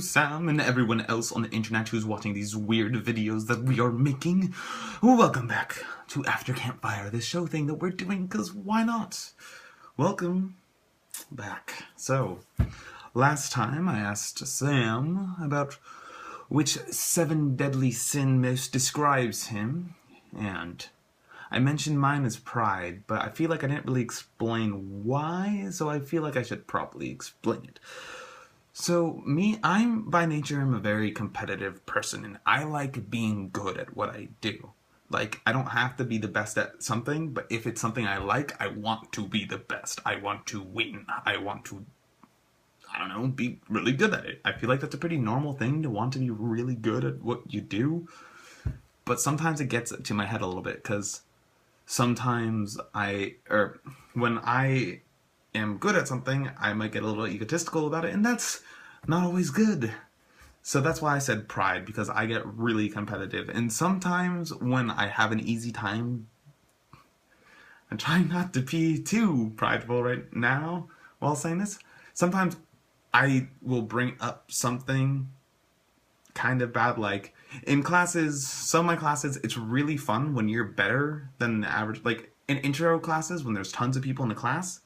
you, Sam, and everyone else on the internet who's watching these weird videos that we are making. Welcome back to After Campfire, this show thing that we're doing, because why not? Welcome back. So, last time I asked Sam about which 7 deadly sin most describes him, and I mentioned mine as pride, but I feel like I didn't really explain why, so I feel like I should probably explain it. So, I'm by nature am a very competitive person, and I like being good at what I do. Like, I don't have to be the best at something, but if it's something I like, I want to be the best. I want to win. I want to, I don't know, be really good at it. I feel like that's a pretty normal thing to want to be really good at what you do. But sometimes it gets to my head a little bit, because sometimes when I am good at something, I might get a little egotistical about it, and that's not always good. So that's why I said pride, because I get really competitive. And sometimes when I have an easy time, I'm trying not to be too prideful right now while saying this. Sometimes I will bring up something kind of bad, like in classes, some of my classes, it's really fun when you're better than the average. Like in intro classes, when there's tons of people in the class,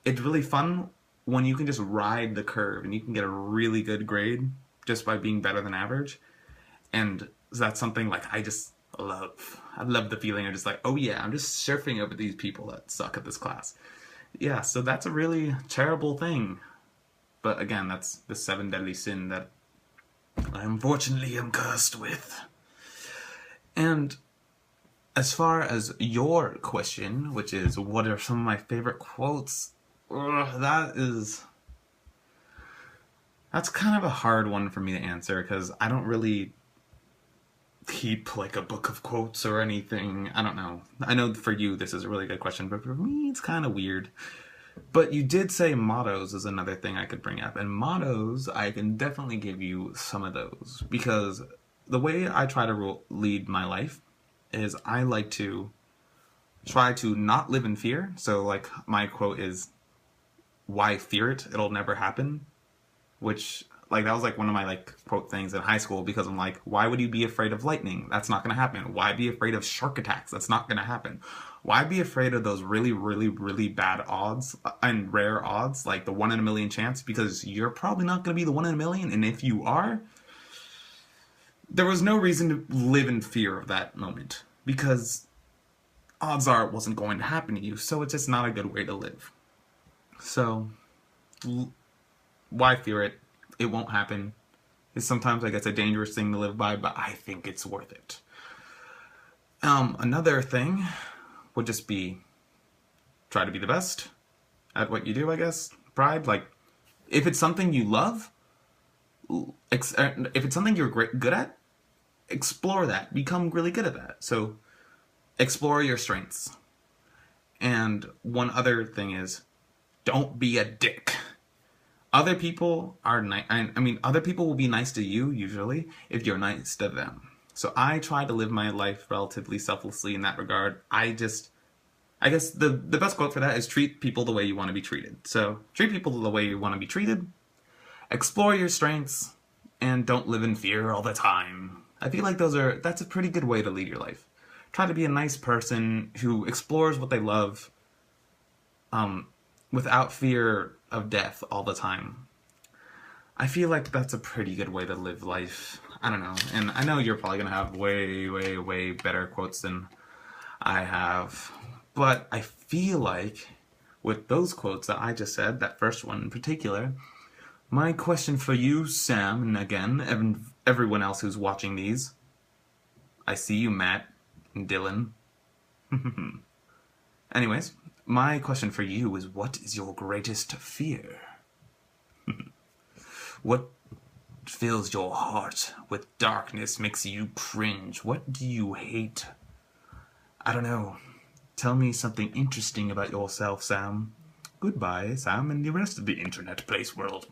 it's really fun when you can just ride the curve and you can get a really good grade just by being better than average. And that's something like I just love. I love the feeling of just like, oh yeah, I'm just surfing over these people that suck at this class. Yeah, so that's a really terrible thing. But again, that's the 7 deadly sin that I unfortunately am cursed with. And as far as your question, which is what are some of my favorite quotes, that's kind of a hard one for me to answer, because I don't really keep like a book of quotes or anything. I don't know. I know for you this is a really good question, but for me it's kind of weird. But you did say mottos is another thing I could bring up, and mottos, I can definitely give you some of those, because the way I try to lead my life is I like to try to not live in fear. So like my quote is, why fear it? It'll never happen. Which, like, that was like one of my like quote things in high school, because I'm like, why would you be afraid of lightning? That's not going to happen. Why be afraid of shark attacks? That's not going to happen. Why be afraid of those really, really, really bad odds and rare odds, like the 1 in a million chance? Because you're probably not going to be the 1 in a million, and if you are, there was no reason to live in fear of that moment, because odds are it wasn't going to happen to you, so it's just not a good way to live. So, why fear it? It won't happen. It's sometimes, I guess, a dangerous thing to live by, but I think it's worth it. Another thing would just be try to be the best at what you do, I guess. Pride, like, if it's something you love, if it's something you're good at, explore that. Become really good at that. So, explore your strengths. And one other thing is, don't be a dick. Other people are nice. I mean, other people will be nice to you, usually, if you're nice to them. So I try to live my life relatively selflessly in that regard. I guess the best quote for that is treat people the way you want to be treated. So treat people the way you want to be treated, explore your strengths, and don't live in fear all the time. I feel like that's a pretty good way to lead your life. Try to be a nice person who explores what they love, without fear of death all the time. I feel like that's a pretty good way to live life. I don't know. And I know you're probably going to have way, way, way better quotes than I have. But I feel like with those quotes that I just said, that first one in particular, my question for you, Sam, and again, everyone else who's watching these, I see you, Matt and Dylan. Anyways, my question for you is, what is your greatest fear? What fills your heart with darkness, makes you cringe? What do you hate? I don't know. Tell me something interesting about yourself, Sam. Goodbye, Sam, and the rest of the internet place world.